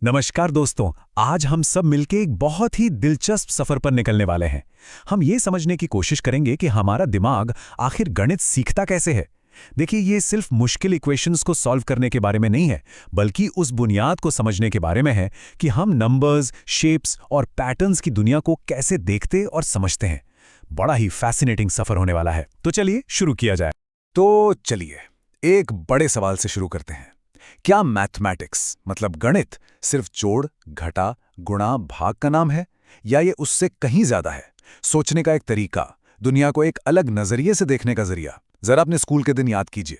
नमस्कार दोस्तों। आज हम सब मिलके एक बहुत ही दिलचस्प सफर पर निकलने वाले हैं। हम ये समझने की कोशिश करेंगे कि हमारा दिमाग आखिर गणित सीखता कैसे है। देखिए, ये सिर्फ मुश्किल इक्वेशंस को सॉल्व करने के बारे में नहीं है, बल्कि उस बुनियाद को समझने के बारे में है कि हम नंबर्स, शेप्स और पैटर्न्स की दुनिया को कैसे देखते और समझते हैं। बड़ा ही फैसिनेटिंग सफर होने वाला है। तो चलिए शुरू किया जाए। तो चलिए एक बड़े सवाल से शुरू करते हैं। क्या मैथमेटिक्स मतलब गणित सिर्फ जोड़, घटा, गुणा, भाग का नाम है, या ये उससे कहीं ज्यादा है? सोचने का एक तरीका, दुनिया को एक अलग नजरिए से देखने का जरिया। जरा अपने स्कूल के दिन याद कीजिए।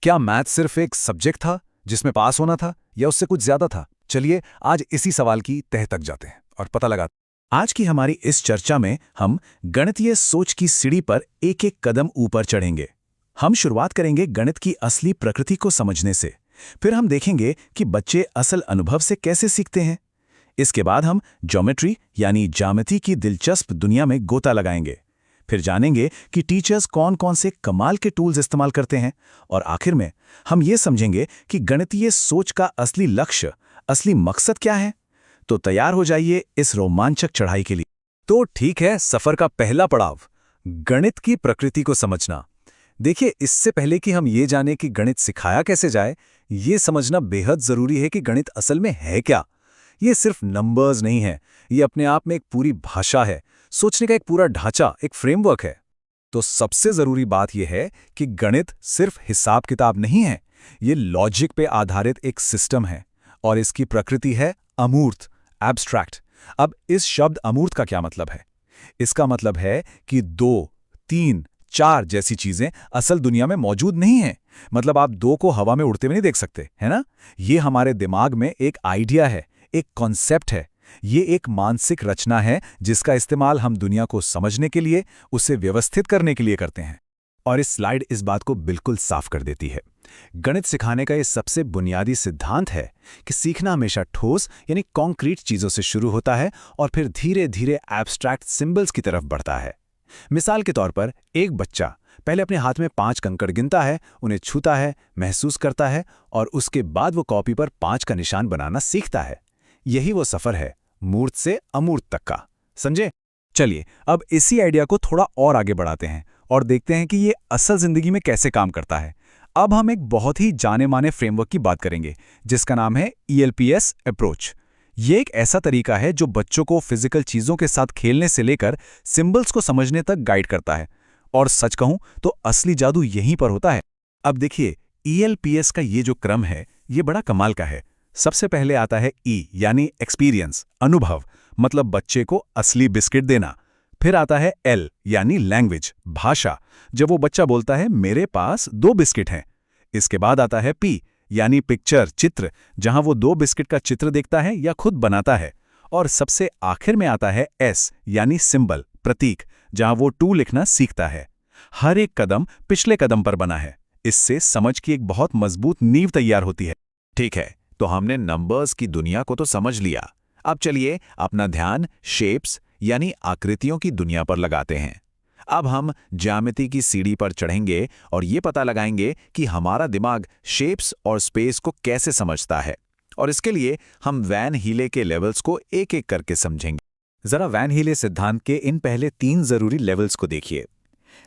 क्या मैथ सिर्फ एक सब्जेक्ट था जिसमें पास होना था, या उससे कुछ ज्यादा था? चलिए आज इसी सवाल की तह तक जाते हैं और पता लगाते हैं। आज की हमारी इस चर्चा में हम गणितीय सोच की सीढ़ी पर एक एक कदम ऊपर चढ़ेंगे। हम शुरुआत करेंगे गणित की असली प्रकृति को समझने से। फिर हम देखेंगे कि बच्चे असल अनुभव से कैसे सीखते हैं। इसके बाद हम ज्योमेट्री यानी ज्यामिति की दिलचस्प दुनिया में गोता लगाएंगे। फिर जानेंगे कि टीचर्स कौन कौन से कमाल के टूल्स इस्तेमाल करते हैं। और आखिर में हम ये समझेंगे कि गणितीय सोच का असली लक्ष्य, असली मकसद क्या है। तो तैयार हो जाइए इस रोमांचक चढ़ाई के लिए। तो ठीक है, सफर का पहला पड़ाव, गणित की प्रकृति को समझना। देखिए, इससे पहले कि हम ये जाने कि गणित सिखाया कैसे जाए, ये समझना बेहद जरूरी है कि गणित असल में है क्या। ये सिर्फ नंबर्स नहीं है, ये अपने आप में एक पूरी भाषा है, सोचने का एक पूरा ढांचा, एक फ्रेमवर्क है। तो सबसे जरूरी बात यह है कि गणित सिर्फ हिसाब किताब नहीं है, ये लॉजिक पे आधारित एक सिस्टम है। और इसकी प्रकृति है अमूर्त, एब्स्ट्रैक्ट। अब इस शब्द अमूर्त का क्या मतलब है? इसका मतलब है कि 2, 3, 4 जैसी चीजें असल दुनिया में मौजूद नहीं हैं। मतलब आप 2 को हवा में उड़ते हुए नहीं देख सकते, है ना? ये हमारे दिमाग में एक आइडिया है, एक कॉन्सेप्ट है। ये एक मानसिक रचना है जिसका इस्तेमाल हम दुनिया को समझने के लिए, उसे व्यवस्थित करने के लिए करते हैं। और इस स्लाइड इस बात को बिल्कुल साफ कर देती है। गणित सिखाने का ये सबसे बुनियादी सिद्धांत है कि सीखना हमेशा ठोस यानी कॉन्क्रीट चीजों से शुरू होता है और फिर धीरे धीरे एब्स्ट्रैक्ट सिंबल्स की तरफ बढ़ता है। मिसाल के तौर पर एक बच्चा पहले अपने हाथ में 5 कंकड़ गिनता है, उन्हें छूता है, महसूस करता है, और उसके बाद वो कॉपी पर 5 का निशान बनाना सीखता है। यही वो सफर है, मूर्त से अमूर्त तक का। समझे? चलिए अब इसी आइडिया को थोड़ा और आगे बढ़ाते हैं और देखते हैं कि ये असल जिंदगी में कैसे काम करता है। अब हम एक बहुत ही जाने माने फ्रेमवर्क की बात करेंगे जिसका नाम है ELPS अप्रोच। ये एक ऐसा तरीका है जो बच्चों को फिजिकल चीजों के साथ खेलने से लेकर सिंबल्स को समझने तक गाइड करता है। और सच कहूं तो असली जादू यहीं पर होता है। अब देखिए, ELPS का ये जो क्रम है, ये बड़ा कमाल का है। सबसे पहले आता है E यानी एक्सपीरियंस, अनुभव, मतलब बच्चे को असली बिस्किट देना। फिर आता है L यानी लैंग्वेज, भाषा, जब वो बच्चा बोलता है मेरे पास 2 बिस्किट हैं। इसके बाद आता है P यानी पिक्चर, चित्र, जहां वो 2 बिस्किट का चित्र देखता है या खुद बनाता है। और सबसे आखिर में आता है S यानी सिंबल, प्रतीक, जहां वो 2 लिखना सीखता है। हर एक कदम पिछले कदम पर बना है। इससे समझ की एक बहुत मजबूत नींव तैयार होती है। ठीक है, तो हमने नंबर्स की दुनिया को तो समझ लिया। अब चलिए अपना ध्यान शेप्स यानी आकृतियों की दुनिया पर लगाते हैं। अब हम ज्यामिति की सीढ़ी पर चढ़ेंगे और ये पता लगाएंगे कि हमारा दिमाग शेप्स और स्पेस को कैसे समझता है। और इसके लिए हम वैन हीले के लेवल्स को एक एक करके समझेंगे। जरा वैन हीले सिद्धांत के इन पहले 3 जरूरी लेवल्स को देखिए।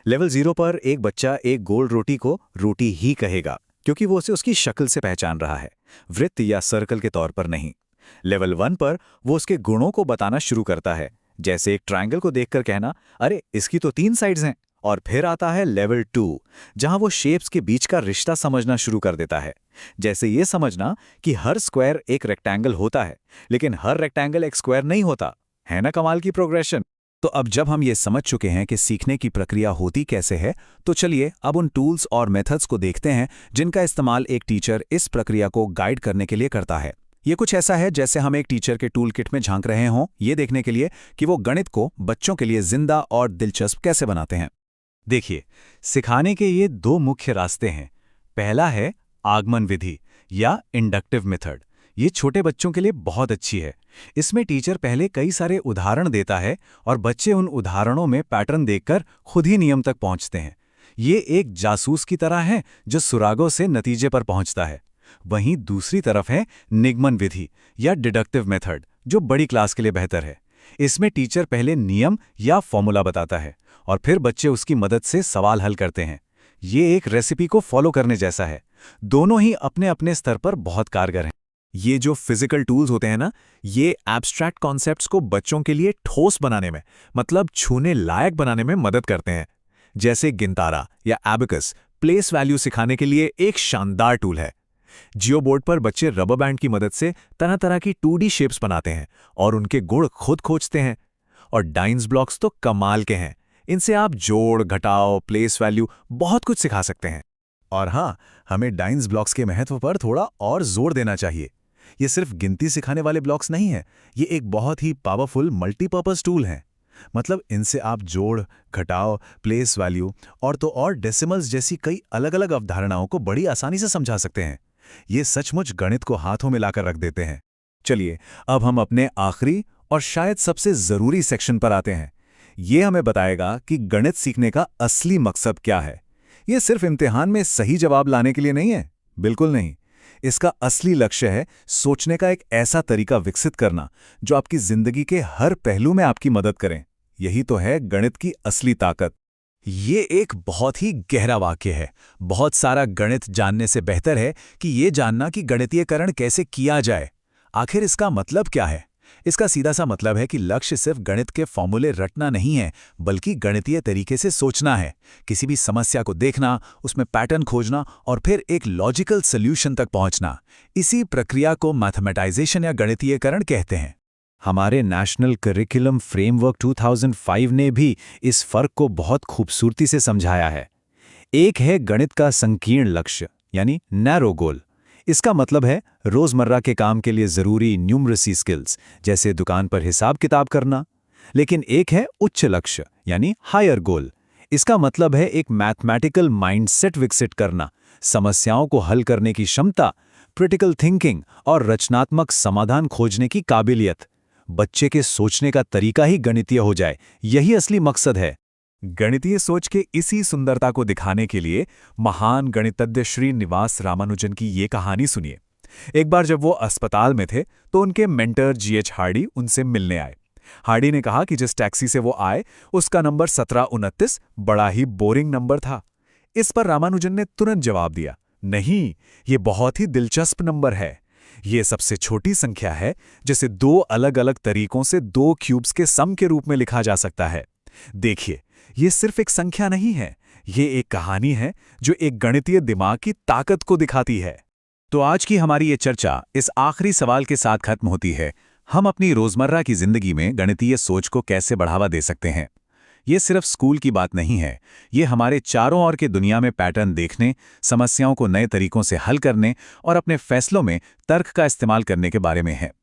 लेवल 0 पर एक बच्चा एक गोल रोटी को रोटी ही कहेगा, क्योंकि वो उसे उसकी शक्ल से पहचान रहा है, वृत्त या सर्कल के तौर पर नहीं। लेवल 1 पर वो उसके गुणों को बताना शुरू करता है, जैसे एक ट्रायंगल को देखकर कहना, अरे इसकी तो 3 साइड्स हैं। और फिर आता है लेवल 2, जहां वो शेप्स के बीच का रिश्ता समझना शुरू कर देता है, जैसे ये समझना कि हर स्क्वायर एक रेक्टेंगल होता है, लेकिन हर रेक्टेंगल एक स्क्वायर नहीं होता। है ना कमाल की प्रोग्रेशन? तो अब जब हम ये समझ चुके हैं कि सीखने की प्रक्रिया होती कैसे है, तो चलिए अब उन टूल्स और मेथड्स को देखते हैं जिनका इस्तेमाल एक टीचर इस प्रक्रिया को गाइड करने के लिए करता है। ये कुछ ऐसा है जैसे हम एक टीचर के टूल किट में झांक रहे हों, ये देखने के लिए कि वो गणित को बच्चों के लिए जिंदा और दिलचस्प कैसे बनाते हैं। देखिए, सिखाने के ये 2 मुख्य रास्ते हैं। पहला है आगमन विधि या इंडक्टिव मेथड। ये छोटे बच्चों के लिए बहुत अच्छी है। इसमें टीचर पहले कई सारे उदाहरण देता है और बच्चे उन उदाहरणों में पैटर्न देखकर खुद ही नियम तक पहुंचते हैं। ये एक जासूस की तरह है जो सुरागों से नतीजे पर पहुंचता है। वहीं दूसरी तरफ है निगमन विधि या डिडक्टिव मेथड, जो बड़ी क्लास के लिए बेहतर है। इसमें टीचर पहले नियम या फॉर्मूला बताता है और फिर बच्चे उसकी मदद से सवाल हल करते हैं। ये एक रेसिपी को फॉलो करने जैसा है। दोनों ही अपने अपने स्तर पर बहुत कारगर हैं। ये जो फिजिकल टूल्स होते हैं ना, ये एब्स्ट्रैक्ट कॉन्सेप्ट्स को बच्चों के लिए ठोस बनाने में, मतलब छूने लायक बनाने में मदद करते हैं। जैसे गिनतारा या एबेकस प्लेस वैल्यू सिखाने के लिए एक शानदार टूल है। जियो बोर्ड पर बच्चे रबर बैंड की मदद से तरह तरह की 2D शेप्स बनाते हैं और उनके गुण खुद खोजते हैं। और डाइन्स ब्लॉक्स तो कमाल के हैं। इनसे आप जोड़, घटाव, प्लेस वैल्यू बहुत कुछ सिखा सकते हैं। और हाँ, हमें डाइन्स ब्लॉक्स के महत्व पर थोड़ा और जोर देना चाहिए। ये सिर्फ गिनती सिखाने वाले ब्लॉक्स नहीं हैं, ये एक बहुत ही पावरफुल मल्टीपर्पज टूल हैं। मतलब इनसे आप जोड़, घटाव, प्लेस वैल्यू और डेसिमल्स जैसी कई अलग-अलग अवधारणाओं को बड़ी आसानी से समझा सकते हैं। ये सचमुच गणित को हाथों में लाकर रख देते हैं। चलिए, अब हम अपने आखिरी और शायद सबसे जरूरी सेक्शन पर आते हैं। ये हमें बताएगा कि गणित सीखने का असली मकसद क्या है। ये सिर्फ इम्तिहान में सही जवाब लाने के लिए नहीं है, बिल्कुल नहीं। इसका असली लक्ष्य है सोचने का एक ऐसा तरीका विकसित करना जो आपकी जिंदगी के हर पहलू में आपकी मदद करें। यही तो है गणित की असली ताकत। ये एक बहुत ही गहरा वाक्य है। बहुत सारा गणित जानने से बेहतर है कि ये जानना कि गणितीयकरण कैसे किया जाए। आखिर इसका मतलब क्या है? इसका सीधा सा मतलब है कि लक्ष्य सिर्फ गणित के फॉर्मूले रटना नहीं है, बल्कि गणितीय तरीके से सोचना है। किसी भी समस्या को देखना, उसमें पैटर्न खोजना और फिर एक लॉजिकल सॉल्यूशन तक पहुंचना। इसी प्रक्रिया को मैथमेटाइजेशन या गणितीयकरण कहते हैं। हमारे नेशनल करिकुलम फ्रेमवर्क 2005 ने भी इस फर्क को बहुत खूबसूरती से समझाया है। एक है गणित का संकीर्ण लक्ष्य, यानी नैरो गोल। इसका मतलब है रोजमर्रा के काम के लिए जरूरी न्यूमरेसी स्किल्स, जैसे दुकान पर हिसाब किताब करना। लेकिन एक है उच्च लक्ष्य, यानी हायर गोल। इसका मतलब है एक मैथमेटिकल माइंडसेट विकसित करना, समस्याओं को हल करने की क्षमता, क्रिटिकल थिंकिंग और रचनात्मक समाधान खोजने की काबिलियत। बच्चे के सोचने का तरीका ही गणितीय हो जाए, यही असली मकसद है। गणितीय सोच के इसी सुंदरता को दिखाने के लिए महान गणितज्ञ श्रीनिवास रामानुजन की ये कहानी सुनिए। एक बार जब वो अस्पताल में थे तो उनके मेंटर जीएच हार्डी उनसे मिलने आए। हार्डी ने कहा कि जिस टैक्सी से वो आए उसका नंबर 1729 बड़ा ही बोरिंग नंबर था। इस पर रामानुजन ने तुरंत जवाब दिया, नहीं, ये बहुत ही दिलचस्प नंबर है। ये सबसे छोटी संख्या है जिसे दो अलग अलग तरीकों से दो क्यूब्स के सम के रूप में लिखा जा सकता है। देखिए, ये सिर्फ एक संख्या नहीं है, ये एक कहानी है जो एक गणितीय दिमाग की ताकत को दिखाती है। तो आज की हमारी ये चर्चा इस आखिरी सवाल के साथ खत्म होती है। हम अपनी रोजमर्रा की जिंदगी में गणितीय सोच को कैसे बढ़ावा दे सकते हैं? ये सिर्फ स्कूल की बात नहीं है, ये हमारे चारों ओर के दुनिया में पैटर्न देखने, समस्याओं को नए तरीकों से हल करने और अपने फैसलों में तर्क का इस्तेमाल करने के बारे में है।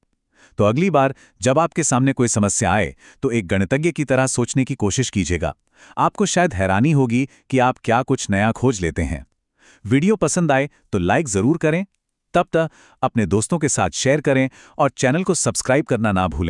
तो अगली बार जब आपके सामने कोई समस्या आए तो एक गणितज्ञ की तरह सोचने की कोशिश कीजिएगा। आपको शायद हैरानी होगी कि आप क्या कुछ नया खोज लेते हैं। वीडियो पसंद आए तो लाइक जरूर करें। तब तक अपने दोस्तों के साथ शेयर करें और चैनल को सब्सक्राइब करना ना भूलें।